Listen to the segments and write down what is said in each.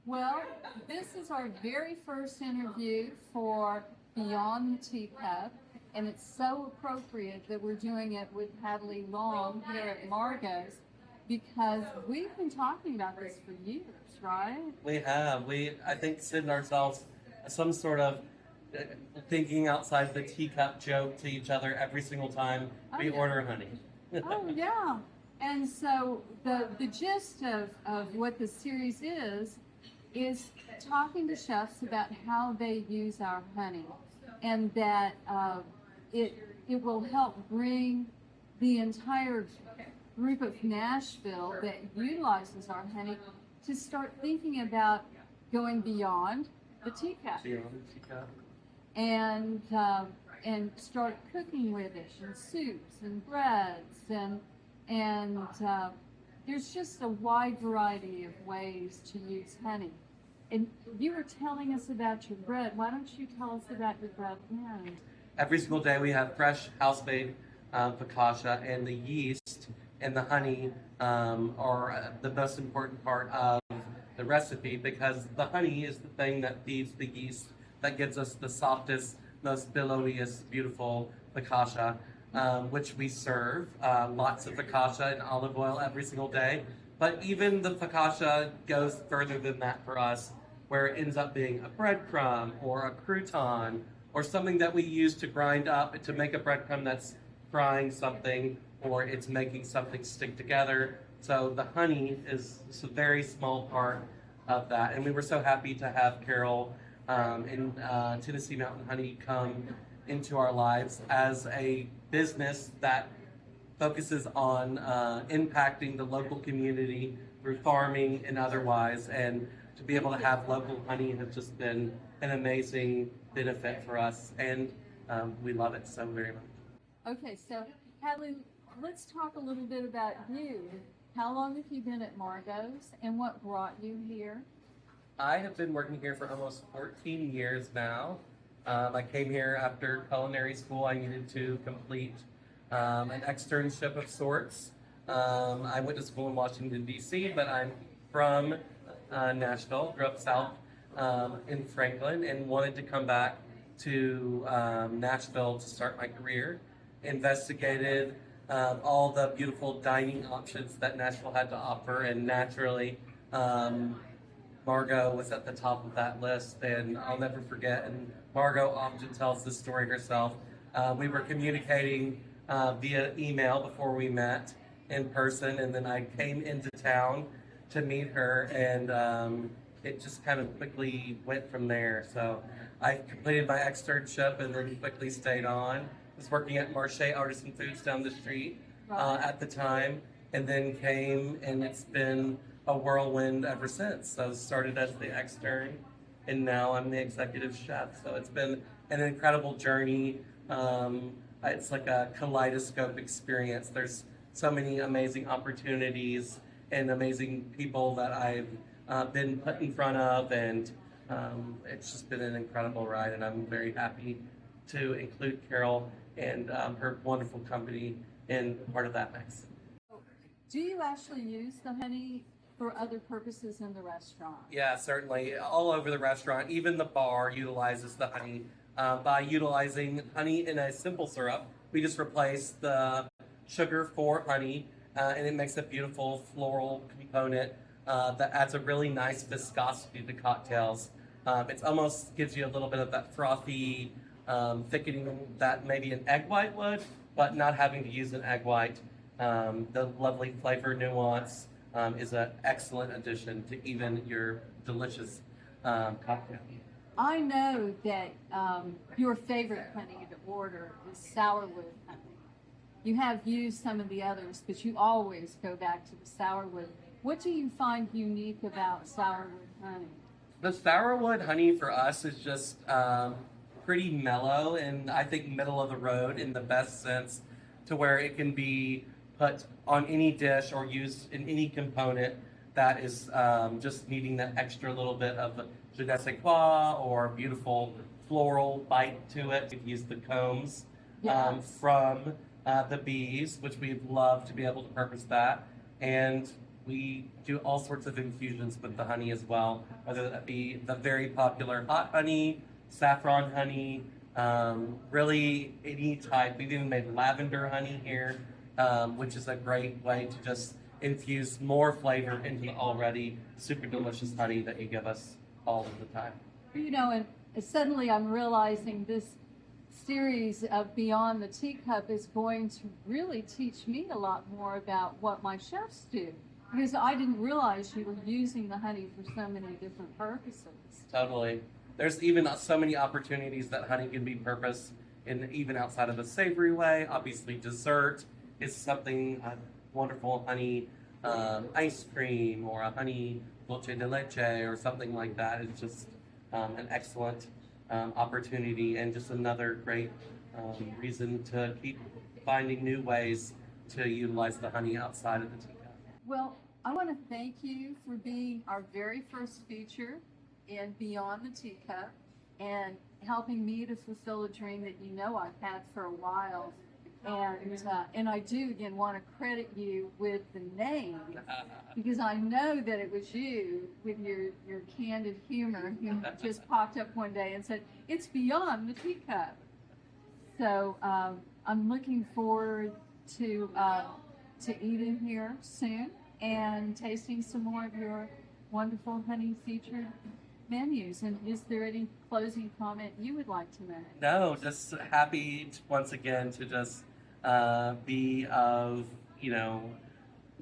Well, this is our very first interview for Beyond the Teacup, and it's so appropriate that we're doing it with Hadley Long here at Margot's because we've been talking about this for years, right? We have. I think, sitting ourselves some sort of thinking outside the teacup joke to each other every single time we yeah. order honey. Oh, yeah. And so the gist of what the series is talking to chefs about how they use our honey, and that it will help bring the entire group of Nashville that utilizes our honey to start thinking about going beyond the teacup Beyond the teacup. and start cooking with it in soups and breads and there's just a wide variety of ways to use honey. And you were telling us about your bread. Why don't you tell us about your bread again? Every single day we have fresh house-made focaccia, and the yeast and the honey are the most important part of the recipe, because the honey is the thing that feeds the yeast that gives us the softest, most billowiest, beautiful focaccia, which we serve. Lots of focaccia and olive oil every single day. But even the focaccia goes further than that for us, where it ends up being a breadcrumb or a crouton or something that we use to grind up to make a breadcrumb that's frying something, or it's making something stick together. So the honey is a very small part of that. And we were so happy to have Carol in Tennessee Mountain Honey come into our lives as a business that focuses on impacting the local community through farming and otherwise. And to be able to have local honey has just been an amazing benefit for us. And we love it so very much. Okay, so Hadley, let's talk a little bit about you. How long have you been at Margot's, and what brought you here? I have been working here for almost 14 years now. I came here after culinary school. I needed to complete an externship of sorts. I went to school in Washington, D.C., but I'm from Nashville, grew up south in Franklin, and wanted to come back to Nashville to start my career. Investigated all the beautiful dining options that Nashville had to offer, and naturally, Margot was at the top of that list. And I'll never forget, and Margot often tells this story herself, we were communicating via email before we met in person, and then I came into town to meet her, and it just kind of quickly went from there. So I completed my externship and then quickly stayed on. Was working at Marché Artisan Foods down the street at the time, and then came, and it's been a whirlwind ever since. So started as the extern, and now I'm the executive chef. So it's been an incredible journey. It's like a kaleidoscope experience. There's so many amazing opportunities and amazing people that I've been put in front of, and it's just been an incredible ride, and I'm very happy to include Carol and her wonderful company in part of that mix. Do you actually use the honey for other purposes in the restaurant? Yeah, certainly. All over the restaurant, even the bar utilizes the honey. By utilizing honey in a simple syrup, we just replace the sugar for honey, and it makes a beautiful floral component that adds a really nice viscosity to cocktails. It almost gives you a little bit of that frothy thickening that maybe an egg white would, but not having to use an egg white. The lovely flavor nuance is an excellent addition to even your delicious cocktail. I know that your favorite honey to order is sourwood honey. You have used some of the others, but you always go back to the sourwood. What do you find unique about sourwood honey? The sourwood honey for us is just pretty mellow, and I think middle of the road in the best sense, to where it can be put on any dish or used in any component that is just needing that extra little bit of je ne sais quoi or beautiful floral bite to it. We've used the combs from the bees, which we'd love to be able to purpose that. And We do all sorts of infusions with the honey as well, whether that be the very popular hot honey, saffron honey, really any type. We've even made lavender honey here, which is a great way to just infuse more flavor into the already super delicious honey that you give us all of the time. You know, and suddenly I'm realizing this series of Beyond the Teacup is going to really teach me a lot more about what my chefs do, because I didn't realize you were using the honey for so many different purposes. Totally. There's even so many opportunities that honey can be purposed in, even outside of a savory way. Obviously, dessert is something, a wonderful honey ice cream or a honey dulce de leche or something like that is just an excellent opportunity and just another great reason to keep finding new ways to utilize the honey outside of the teacup. Well, I want to thank you for being our very first feature in Beyond the Teacup and helping me to fulfill a dream that you know I've had for a while. And I do again want to credit you with the name, because I know that it was you with your candid humor who just popped up one day and said, "It's Beyond the Teacup." So I'm looking forward to eating here soon and tasting some more of your wonderful honey featured menus. And is there any closing comment you would like to make? No, just happy once again to just be of,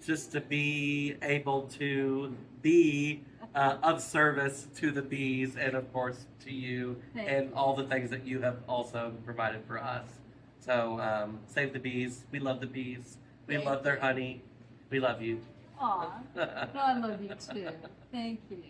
just to be able to be of service to the bees and of course to you and all the things that you have also provided for us. So save the bees. We love the bees. We love their honey. We love you. Aw, I love you too. Thank you.